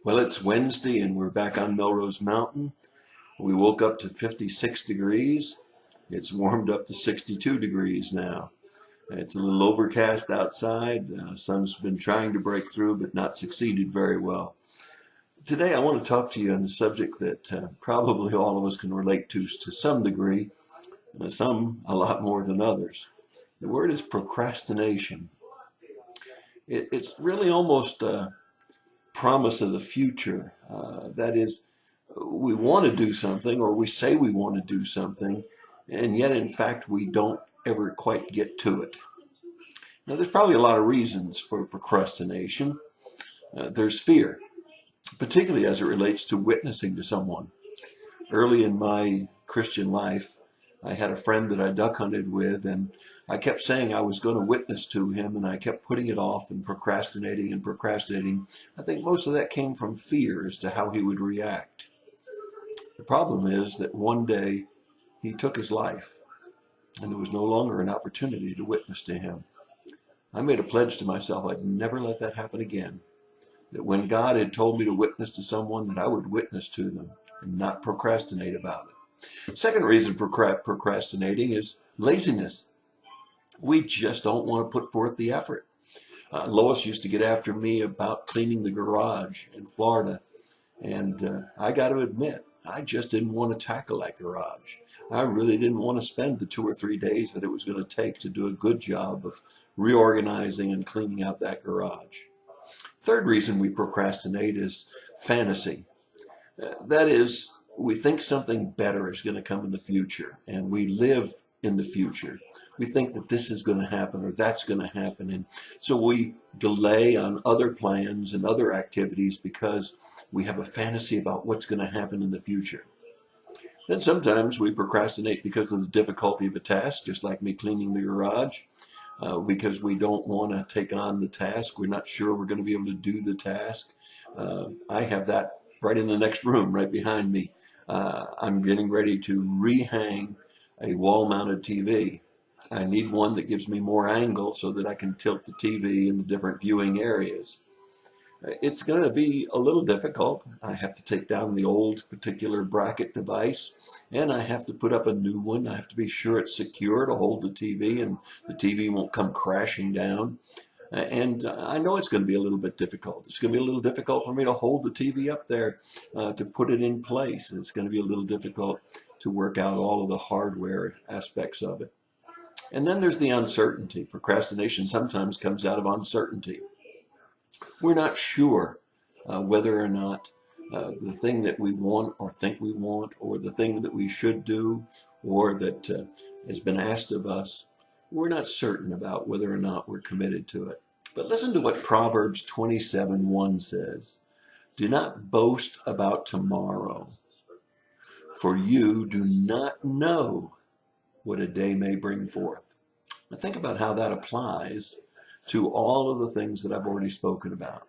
Well, it's Wednesday and we're back on Melrose Mountain. We woke up to 56 degrees. It's warmed up to 62 degrees now. It's a little overcast outside. Sun's been trying to break through but not succeeded very well. Today I want to talk to you on a subject that probably all of us can relate to some degree, some a lot more than others. The word is procrastination. It's really almost promise of the future. That is, we want to do something, or we say we want to do something, and yet in fact we don't ever quite get to it. Now, there's probably a lot of reasons for procrastination. There's fear, particularly as it relates to witnessing to someone. Early in my Christian life, I had a friend that I duck hunted with, and I kept saying I was going to witness to him, and I kept putting it off and procrastinating and procrastinating. I think most of that came from fear as to how he would react. The problem is that one day he took his life, and there was no longer an opportunity to witness to him. I made a pledge to myself I'd never let that happen again. That when God had told me to witness to someone, that I would witness to them and not procrastinate about it. Second reason for procrastinating is laziness. We just don't want to put forth the effort. Lois used to get after me about cleaning the garage in Florida, and I got to admit, I just didn't want to tackle that garage. I really didn't want to spend the 2 or 3 days that it was going to take to do a good job of reorganizing and cleaning out that garage. Third reason we procrastinate is fantasy. That is, we think something better is going to come in the future, and we live in the future. We think that this is going to happen or that's going to happen, and so we delay on other plans and other activities because we have a fantasy about what's going to happen in the future. Then sometimes we procrastinate because of the difficulty of a task, just like me cleaning the garage, because we don't want to take on the task. We're not sure we're going to be able to do the task. I have that right in the next room, right behind me. I'm getting ready to rehang a wall-mounted TV. I need one that gives me more angle so that I can tilt the TV in the different viewing areas. It's going to be a little difficult. I have to take down the old particular bracket device, and I have to put up a new one. I have to be sure it's secure to hold the TV and the TV won't come crashing down. And I know it's going to be a little bit difficult. It's going to be a little difficult for me to hold the TV up there, to put it in place. It's going to be a little difficult to work out all of the hardware aspects of it. And then there's the uncertainty. Procrastination sometimes comes out of uncertainty. We're not sure whether or not the thing that we want or think we want, or the thing that we should do, or that has been asked of us, we're not certain about whether or not we're committed to it. But listen to what Proverbs 27:1 says. Do not boast about tomorrow, for you do not know what a day may bring forth. Now think about how that applies to all of the things that I've already spoken about.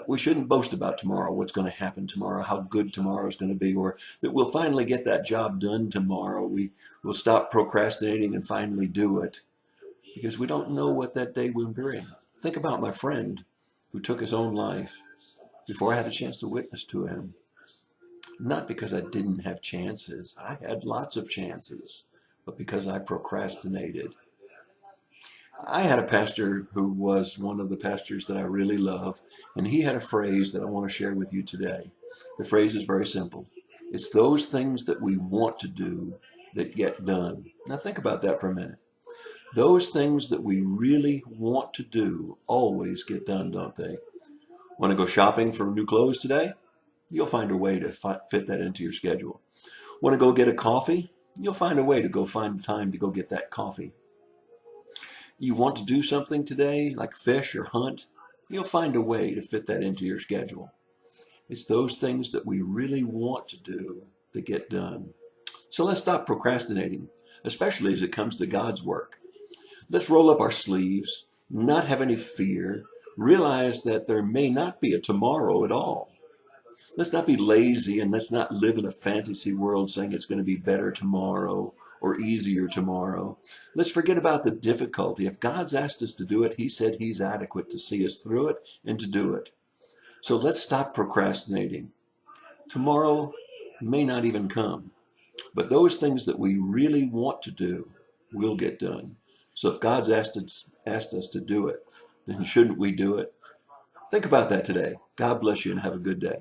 We shouldn't boast about tomorrow, what's going to happen tomorrow, how good tomorrow is going to be, or that we'll finally get that job done tomorrow. We'll stop procrastinating and finally do it, because we don't know what that day will bring. Think about my friend who took his own life before I had a chance to witness to him. Not because I didn't have chances. I had lots of chances, but because I procrastinated. I had a pastor who was one of the pastors that I really love, and he had a phrase that I want to share with you today. The phrase is very simple. It's those things that we want to do that get done. Now think about that for a minute. Those things that we really want to do always get done, don't they? Want to go shopping for new clothes today? You'll find a way to fit that into your schedule. Want to go get a coffee? You'll find a way to go find time to go get that coffee. You want to do something today, like fish or hunt? You'll find a way to fit that into your schedule. It's those things that we really want to do that get done. So let's stop procrastinating, especially as it comes to God's work. Let's roll up our sleeves, not have any fear, realize that there may not be a tomorrow at all. Let's not be lazy, and let's not live in a fantasy world saying it's going to be better tomorrow or easier tomorrow. Let's forget about the difficulty. If God's asked us to do it, he said he's adequate to see us through it and to do it. So let's stop procrastinating. Tomorrow may not even come, but those things that we really want to do will get done. So if God's asked us to do it, then shouldn't we do it? Think about that today. God bless you and have a good day.